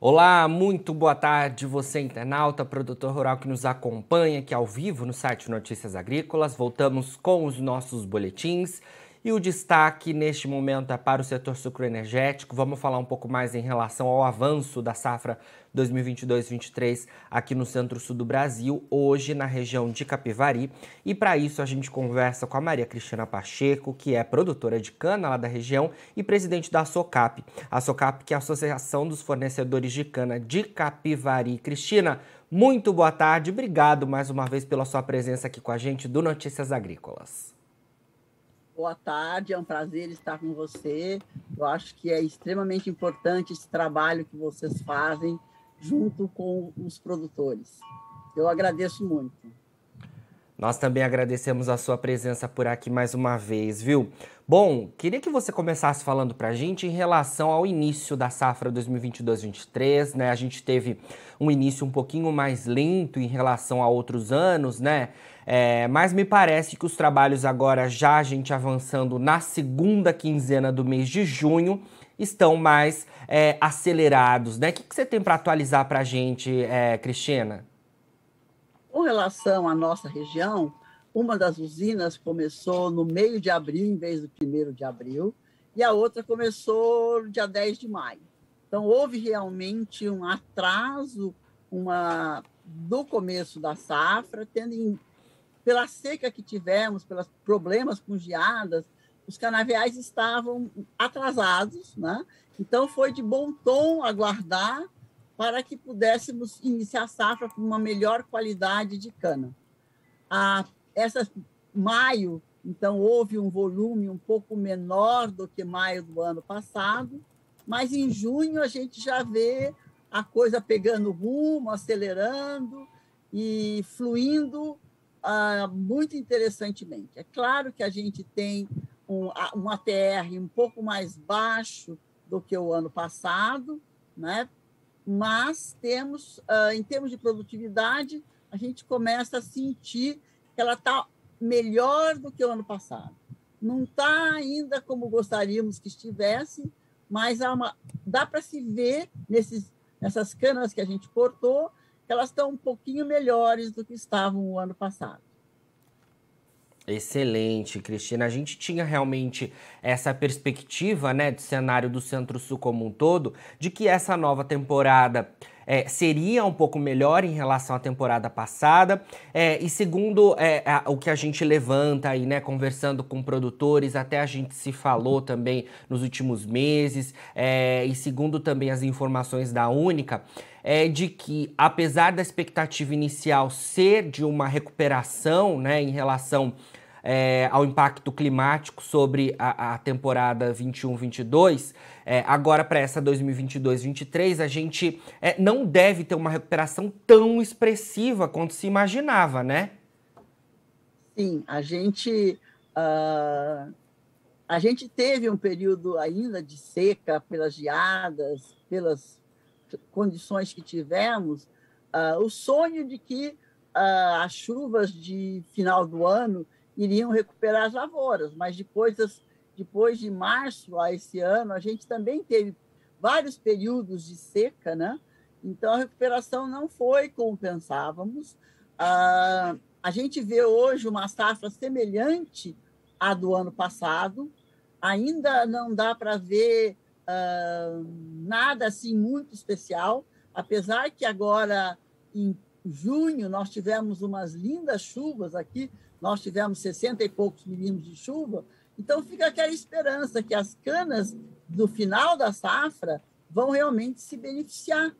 Olá, muito boa tarde, você internauta, produtor rural que nos acompanha aqui ao vivo no site Notícias Agrícolas. Voltamos com os nossos boletins e o destaque neste momento é para o setor sucroenergético. Vamos falar um pouco mais em relação ao avanço da safra 2022-23 aqui no centro-sul do Brasil, hoje na região de Capivari. E para isso a gente conversa com a Maria Cristina Pacheco, que é produtora de cana lá da região e presidente da SOCAP. A SOCAP, que é a Associação dos Fornecedores de Cana de Capivari. Cristina, muito boa tarde. Obrigado mais uma vez pela sua presença aqui com a gente do Notícias Agrícolas. Boa tarde, é um prazer estar com você. Eu acho que é extremamente importante esse trabalho que vocês fazem junto com os produtores. Eu agradeço muito. Nós também agradecemos a sua presença por aqui mais uma vez, viu? Bom, queria que você começasse falando pra gente em relação ao início da safra 2022-23, né? A gente teve um início um pouquinho mais lento em relação a outros anos, né? Mas me parece que os trabalhos agora, já a gente avançando na segunda quinzena do mês de junho, estão mais acelerados, né? O que você tem para atualizar pra gente, Cristina? Com relação à nossa região, uma das usinas começou no meio de abril, em vez do 1º de abril, e a outra começou no dia 10 de maio. Então, houve realmente um atraso do começo da safra, pela seca que tivemos, pelos problemas com geadas, os canaviais estavam atrasados, né? Então, foi de bom tom aguardar para que pudéssemos iniciar a safra com uma melhor qualidade de cana. Maio, então, houve um volume um pouco menor do que maio do ano passado, mas em junho a gente já vê a coisa pegando rumo, acelerando e fluindo muito interessantemente. É claro que a gente tem um ATR um pouco mais baixo do que o ano passado, né? Mas em termos de produtividade, a gente começa a sentir que ela está melhor do que o ano passado. Não está ainda como gostaríamos que estivesse, mas dá para se ver nessas canas que a gente cortou, que elas estão um pouquinho melhores do que estavam o ano passado. Excelente, Cristina. A gente tinha realmente essa perspectiva, né, de cenário do Centro-Sul como um todo, de que essa nova temporada seria um pouco melhor em relação à temporada passada. E segundo o que a gente levanta aí, né, conversando com produtores, até a gente se falou também nos últimos meses, e segundo também as informações da Única, de que, apesar da expectativa inicial ser de uma recuperação, né, em relação ao impacto climático sobre a temporada 21-22, agora para essa 2022-23, a gente não deve ter uma recuperação tão expressiva quanto se imaginava, né? Sim, a gente teve um período ainda de seca pelas geadas, pelas condições que tivemos, o sonho de que as chuvas de final do ano iriam recuperar as lavouras, mas depois de março a esse ano, a gente também teve vários períodos de seca, né? Então, a recuperação não foi como pensávamos. A gente vê hoje uma safra semelhante à do ano passado, ainda não dá para ver nada assim muito especial, apesar que agora, em junho, nós tivemos umas lindas chuvas aqui, nós tivemos 60 e poucos milímetros de chuva, então fica aquela esperança que as canas do final da safra vão realmente se beneficiar.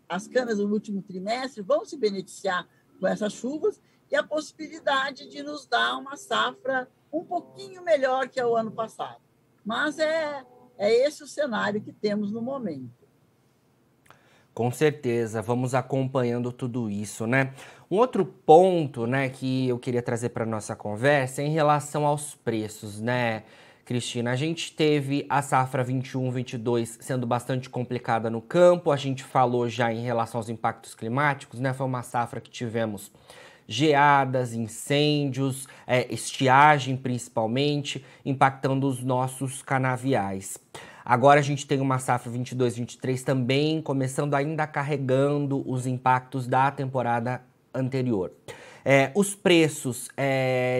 As canas do último trimestre vão se beneficiar com essas chuvas e a possibilidade de nos dar uma safra um pouquinho melhor que o ano passado. Mas é esse o cenário que temos no momento. Com certeza, vamos acompanhando tudo isso, né? Um outro ponto, né, que eu queria trazer para nossa conversa é em relação aos preços, né, Cristina? A gente teve a safra 21-22 sendo bastante complicada no campo, a gente falou já em relação aos impactos climáticos, né? Foi uma safra que tivemos geadas, incêndios, estiagem principalmente, impactando os nossos canaviais. Agora a gente tem uma safra 22-23 também começando ainda carregando os impactos da temporada anterior. Os preços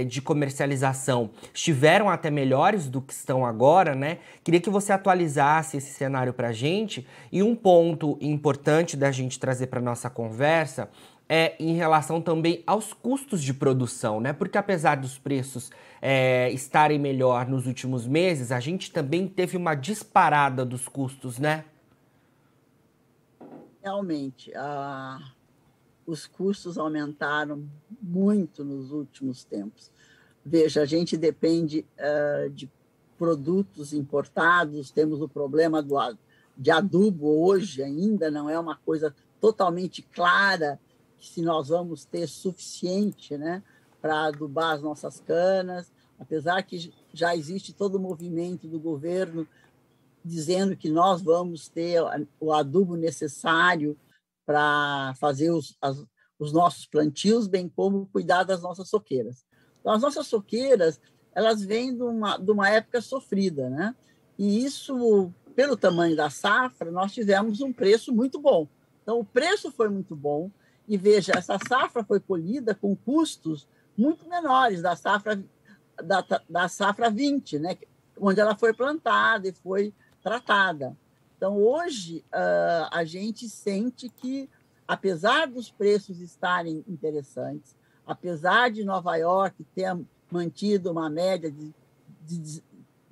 de comercialização estiveram até melhores do que estão agora, né? Queria que você atualizasse esse cenário para a gente. E um ponto importante da gente trazer para nossa conversa em relação também aos custos de produção, né? Porque apesar dos preços estarem melhor nos últimos meses, a gente também teve uma disparada dos custos, né? Realmente, os custos aumentaram muito nos últimos tempos. Veja, a gente depende de produtos importados, temos o problema de adubo hoje ainda, não é uma coisa totalmente clara que se nós vamos ter suficiente, né, para adubar as nossas canas, apesar que já existe todo o movimento do governo dizendo que nós vamos ter o adubo necessário para fazer os nossos plantios, bem como cuidar das nossas soqueiras. Então, as nossas soqueiras, elas vêm de uma época sofrida, né? E isso, pelo tamanho da safra, nós tivemos um preço muito bom. Então, o preço foi muito bom. E veja, essa safra foi colhida com custos muito menores da safra 20, né? Onde ela foi plantada e foi tratada. Então, hoje, a gente sente que, apesar dos preços estarem interessantes, apesar de Nova York ter mantido uma média de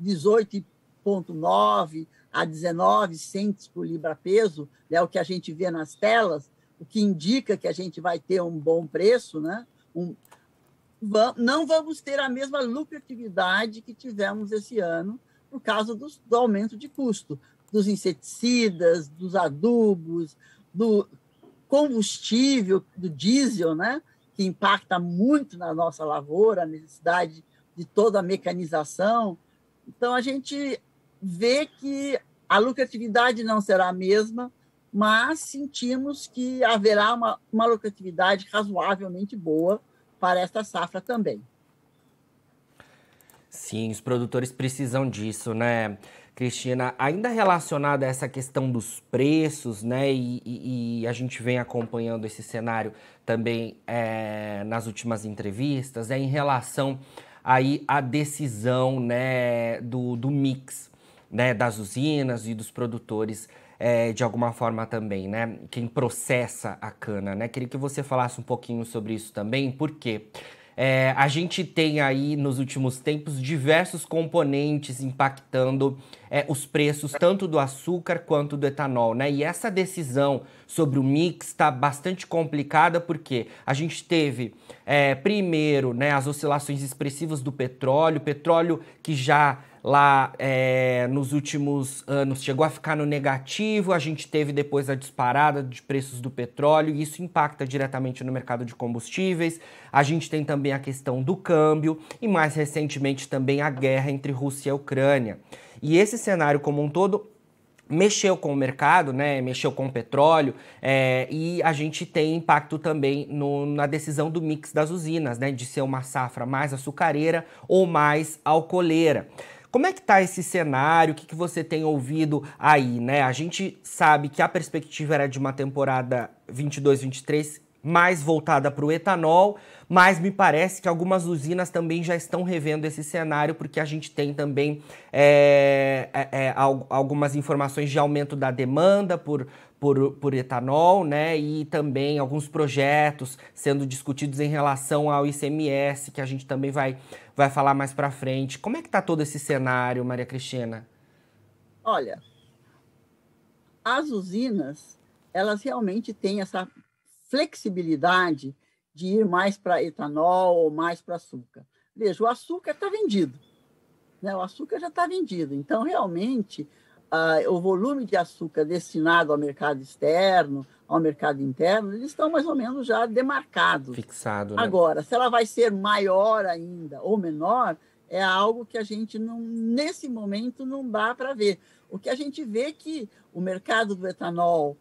18,9 a 19 centes por libra-peso, né, o que a gente vê nas telas, o que indica que a gente vai ter um bom preço, né? Não vamos ter a mesma lucratividade que tivemos esse ano, por causa do aumento de custo, dos inseticidas, dos adubos, do combustível, do diesel, né? Que impacta muito na nossa lavoura, a necessidade de toda a mecanização. Então, a gente vê que a lucratividade não será a mesma, mas sentimos que haverá uma lucratividade razoavelmente boa para esta safra também. Sim, os produtores precisam disso, né, Cristina? Ainda relacionada a essa questão dos preços, né, e a gente vem acompanhando esse cenário também nas últimas entrevistas, em relação aí à decisão, né, do mix, né, das usinas e dos produtores, de alguma forma também, né, quem processa a cana, né? Queria que você falasse um pouquinho sobre isso também, porque a gente tem aí nos últimos tempos diversos componentes impactando os preços tanto do açúcar quanto do etanol, né? E essa decisão sobre o mix está bastante complicada porque a gente teve primeiro, né, as oscilações expressivas do petróleo que já lá nos últimos anos chegou a ficar no negativo, a gente teve depois a disparada de preços do petróleo e isso impacta diretamente no mercado de combustíveis. A gente tem também a questão do câmbio e mais recentemente também a guerra entre Rússia e Ucrânia. E esse cenário como um todo mexeu com o mercado, né? Mexeu com o petróleo e a gente tem impacto também na decisão do mix das usinas, né? De ser uma safra mais açucareira ou mais alcooleira. Como é que tá esse cenário? O que você tem ouvido aí, né? A gente sabe que a perspectiva era de uma temporada 22-23 mais voltada para o etanol, mas me parece que algumas usinas também já estão revendo esse cenário, porque a gente tem também algumas informações de aumento da demanda por etanol, né? E também alguns projetos sendo discutidos em relação ao ICMS, que a gente também vai falar mais para frente. Como é que está todo esse cenário, Maria Cristina? Olha, as usinas, elas realmente têm essa flexibilidade de ir mais para etanol ou mais para açúcar. Veja, o açúcar está vendido, né? O açúcar já está vendido. Então, realmente, o volume de açúcar destinado ao mercado externo, ao mercado interno, eles estão mais ou menos já demarcados. Fixado, né? Agora, se ela vai ser maior ainda ou menor, é algo que a gente, nesse momento, não dá para ver. O que a gente vê é que o mercado do etanol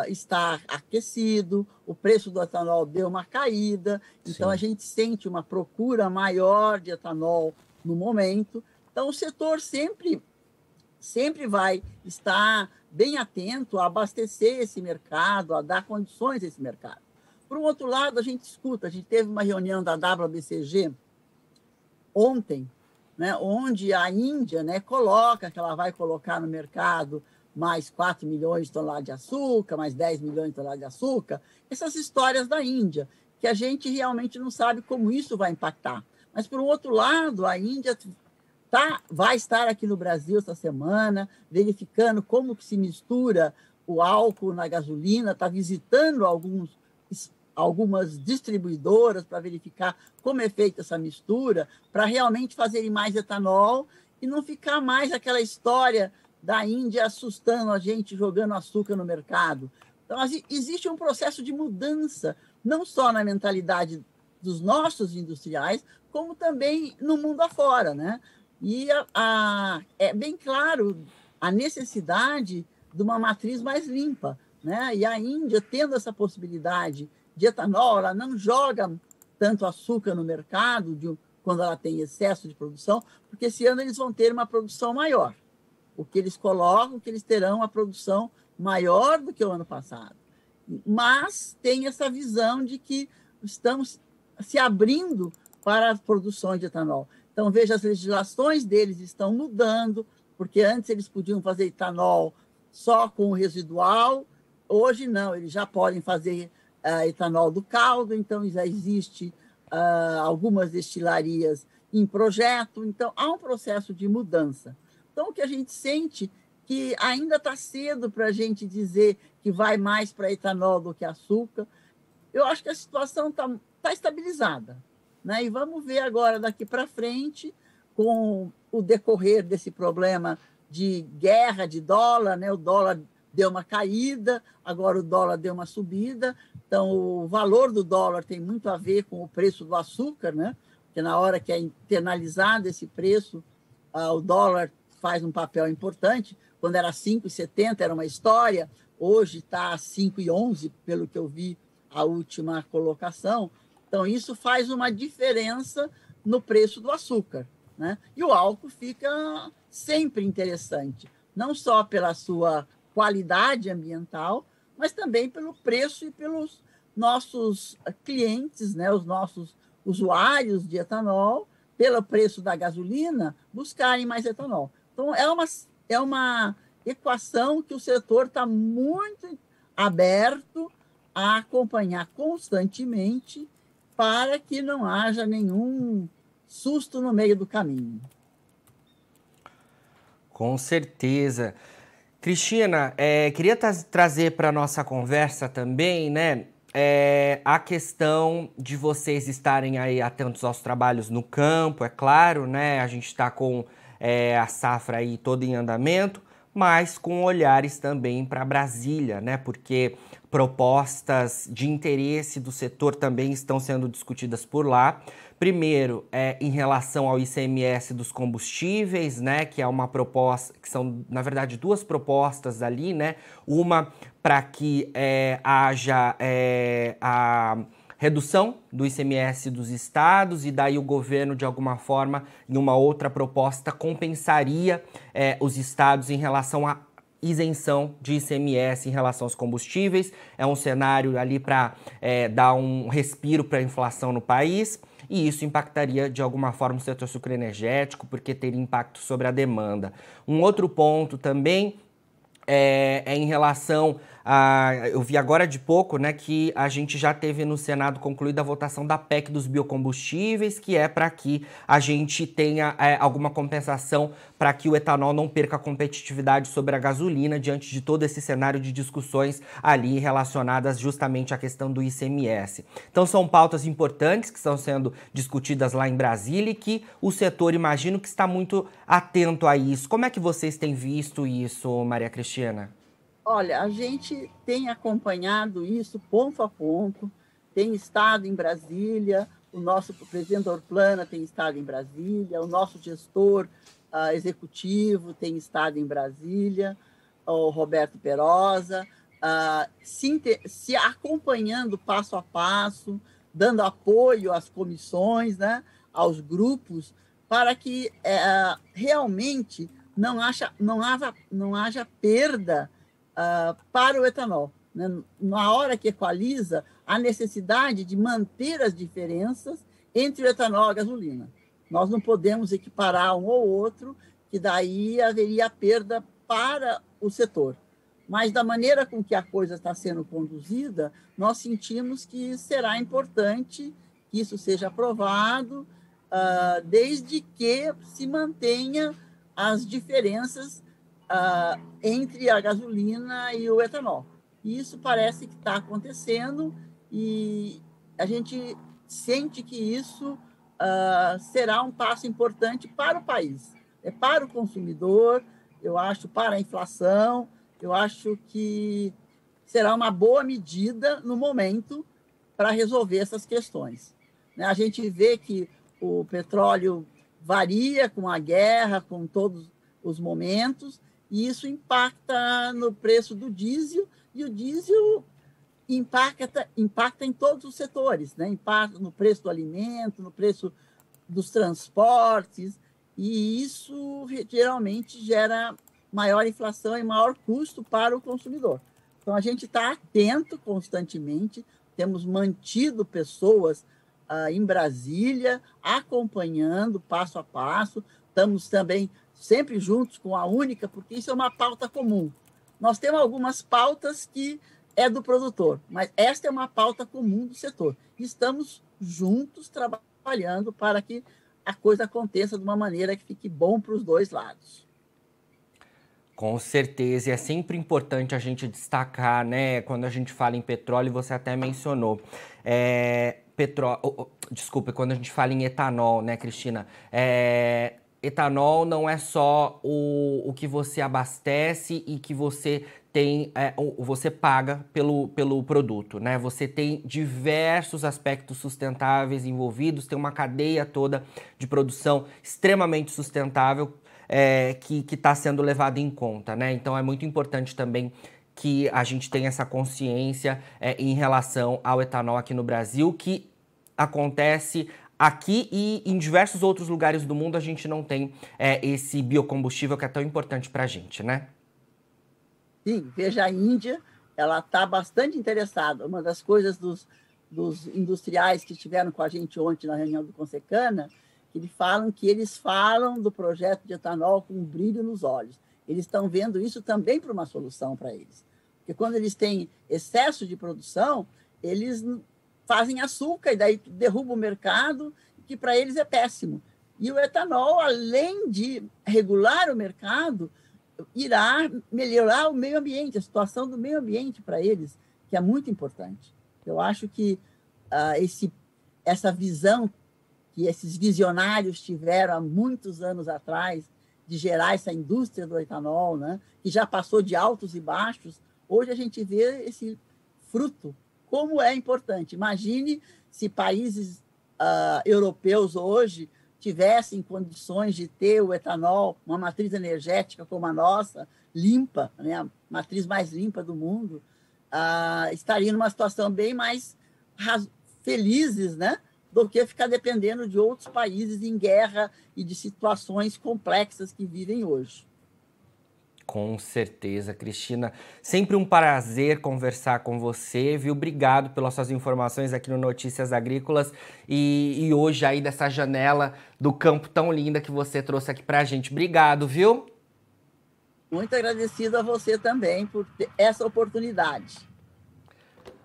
está aquecido, o preço do etanol deu uma caída, então Sim. a gente sente uma procura maior de etanol no momento. Então, o setor sempre sempre vai estar bem atento a abastecer esse mercado, a dar condições a esse mercado. Por um outro lado, a gente teve uma reunião da WBCG ontem, né, onde a Índia, né, coloca que ela vai colocar no mercado mais 4 milhões de toneladas de açúcar, mais 10 milhões de toneladas de açúcar, essas histórias da Índia, que a gente realmente não sabe como isso vai impactar. Mas, por um outro lado, a Índia vai estar aqui no Brasil essa semana, verificando como que se mistura o álcool na gasolina, está visitando algumas distribuidoras para verificar como é feita essa mistura, para realmente fazerem mais etanol e não ficar mais aquela história da Índia assustando a gente, jogando açúcar no mercado. Então, existe um processo de mudança, não só na mentalidade dos nossos industriais, como também no mundo afora, né? E é bem claro a necessidade de uma matriz mais limpa, né? E a Índia, tendo essa possibilidade de etanol, ela não joga tanto açúcar no mercado quando ela tem excesso de produção, porque esse ano eles vão ter uma produção maior. O que eles colocam, que eles terão uma produção maior do que o ano passado. Mas tem essa visão de que estamos se abrindo para as produções de etanol. Então, veja, as legislações deles estão mudando, porque antes eles podiam fazer etanol só com o residual, hoje não, eles já podem fazer etanol do caldo, então já existe algumas destilarias em projeto, então há um processo de mudança. Então, o que a gente sente que ainda está cedo para a gente dizer que vai mais para etanol do que açúcar. Eu acho que a situação está estabilizada, né? E vamos ver agora, daqui para frente, com o decorrer desse problema de guerra de dólar, né? O dólar deu uma caída, agora o dólar deu uma subida, então o valor do dólar tem muito a ver com o preço do açúcar, né? Porque na hora que é internalizado esse preço, o dólar faz um papel importante. Quando era 5,70 era uma história, hoje está 5,11, pelo que eu vi a última colocação. Então, isso faz uma diferença no preço do açúcar, né? E o álcool fica sempre interessante, não só pela sua qualidade ambiental, mas também pelo preço e pelos nossos clientes, né? Os nossos usuários de etanol, pelo preço da gasolina, buscarem mais etanol. Então, é uma equação que o setor está muito aberto a acompanhar constantemente para que não haja nenhum susto no meio do caminho. Com certeza. Cristina, queria trazer para a nossa conversa também, né, a questão de vocês estarem aí atentos aos trabalhos no campo, é claro, né, a gente está com a safra aí toda em andamento, mas com olhares também para Brasília, né, porque propostas de interesse do setor também estão sendo discutidas por lá. Primeiro, em relação ao ICMS dos combustíveis, né, que é uma proposta, que são, na verdade, duas propostas ali, né, uma para que haja a redução do ICMS dos estados e daí o governo, de alguma forma, em uma outra proposta, compensaria os estados em relação a isenção de ICMS em relação aos combustíveis. É um cenário ali para dar um respiro para a inflação no país, e isso impactaria de alguma forma o setor sucroenergético, porque teria impacto sobre a demanda. Um outro ponto também é em relação eu vi agora de pouco, né, que a gente já teve no Senado concluída a votação da PEC dos biocombustíveis, que é para que a gente tenha alguma compensação para que o etanol não perca competitividade sobre a gasolina diante de todo esse cenário de discussões ali relacionadas justamente à questão do ICMS. Então são pautas importantes que estão sendo discutidas lá em Brasília e que o setor, imagino, que está muito atento a isso. Como é que vocês têm visto isso, Maria Cristina? Olha, a gente tem acompanhado isso ponto a ponto, tem estado em Brasília, o nosso presidente Orplana tem estado em Brasília, o nosso gestor executivo tem estado em Brasília, o Roberto Perosa, se acompanhando passo a passo, dando apoio às comissões, né, aos grupos, para que realmente não haja perda para o etanol, né? Na hora que equaliza, a necessidade de manter as diferenças entre o etanol e a gasolina. Nós não podemos equiparar um ou outro, que daí haveria perda para o setor. Mas, da maneira com que a coisa está sendo conduzida, nós sentimos que será importante que isso seja aprovado, desde que se mantenha as diferenças entre a gasolina e o etanol. E isso parece que está acontecendo e a gente sente que isso será um passo importante para o país, para o consumidor, eu acho, para a inflação. Eu acho que será uma boa medida no momento para resolver essas questões. A gente vê que o petróleo varia com a guerra, com todos os momentos, e isso impacta no preço do diesel, e o diesel impacta em todos os setores, né? Impacta no preço do alimento, no preço dos transportes, e isso geralmente gera maior inflação e maior custo para o consumidor. Então, a gente está atento constantemente, temos mantido pessoas em Brasília, acompanhando passo a passo, estamos também sempre juntos com a Única, porque isso é uma pauta comum. Nós temos algumas pautas que é do produtor, mas esta é uma pauta comum do setor. Estamos juntos trabalhando para que a coisa aconteça de uma maneira que fique bom para os dois lados. Com certeza, e é sempre importante a gente destacar, né, quando a gente fala em petróleo, você até mencionou, desculpa, quando a gente fala em etanol, né, Cristina, etanol não é só o que você abastece e que você tem, você paga pelo produto, né? Você tem diversos aspectos sustentáveis envolvidos, tem uma cadeia toda de produção extremamente sustentável que está sendo levado em conta, né? Então é muito importante também que a gente tenha essa consciência em relação ao etanol aqui no Brasil, que acontece aqui e em diversos outros lugares do mundo a gente não tem esse biocombustível que é tão importante para a gente, né? Sim, veja, a Índia, ela está bastante interessada. Uma das coisas dos industriais que estiveram com a gente ontem na reunião do Consecana, eles falam do projeto de etanol com um brilho nos olhos. Eles estão vendo isso também para uma solução para eles. Porque quando eles têm excesso de produção, eles fazem açúcar e daí derruba o mercado, que para eles é péssimo. E o etanol, além de regular o mercado, irá melhorar o meio ambiente, a situação do meio ambiente para eles, que é muito importante. Eu acho que essa visão que esses visionários tiveram há muitos anos atrás de gerar essa indústria do etanol, né, que já passou de altos e baixos, hoje a gente vê esse fruto, como é importante. Imagine se países europeus hoje tivessem condições de ter o etanol, uma matriz energética como a nossa, limpa, né, a matriz mais limpa do mundo, estaria numa situação bem mais felizes, né, do que ficar dependendo de outros países em guerra e de situações complexas que vivem hoje. Com certeza, Cristina. Sempre um prazer conversar com você, viu? Obrigado pelas suas informações aqui no Notícias Agrícolas e hoje aí dessa janela do campo tão linda que você trouxe aqui pra gente. Obrigado, viu? Muito agradecido a você também por ter essa oportunidade.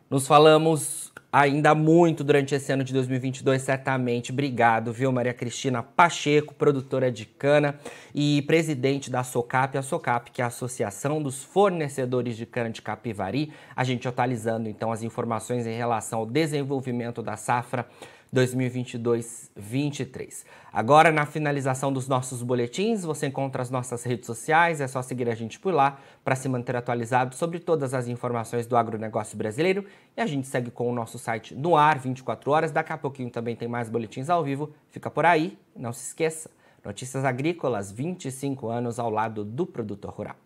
Nos falamos ainda muito durante esse ano de 2022, certamente. Obrigado, viu, Maria Cristina Pacheco, produtora de cana e presidente da SOCAP, a SOCAP, que é a Associação dos Fornecedores de Cana de Capivari. A gente atualizando, então, as informações em relação ao desenvolvimento da safra 2022-23. Agora, na finalização dos nossos boletins, você encontra as nossas redes sociais, é só seguir a gente por lá para se manter atualizado sobre todas as informações do agronegócio brasileiro. E a gente segue com o nosso site no ar 24 horas. Daqui a pouquinho também tem mais boletins ao vivo. Fica por aí, não se esqueça. Notícias Agrícolas, 25 anos ao lado do produtor rural.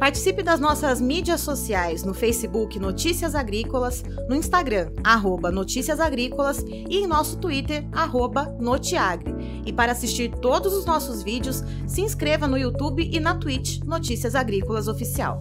Participe das nossas mídias sociais no Facebook Notícias Agrícolas, no Instagram @Notícias Agrícolas e em nosso Twitter @Notiagre. E para assistir todos os nossos vídeos, se inscreva no YouTube e na Twitch Notícias Agrícolas Oficial.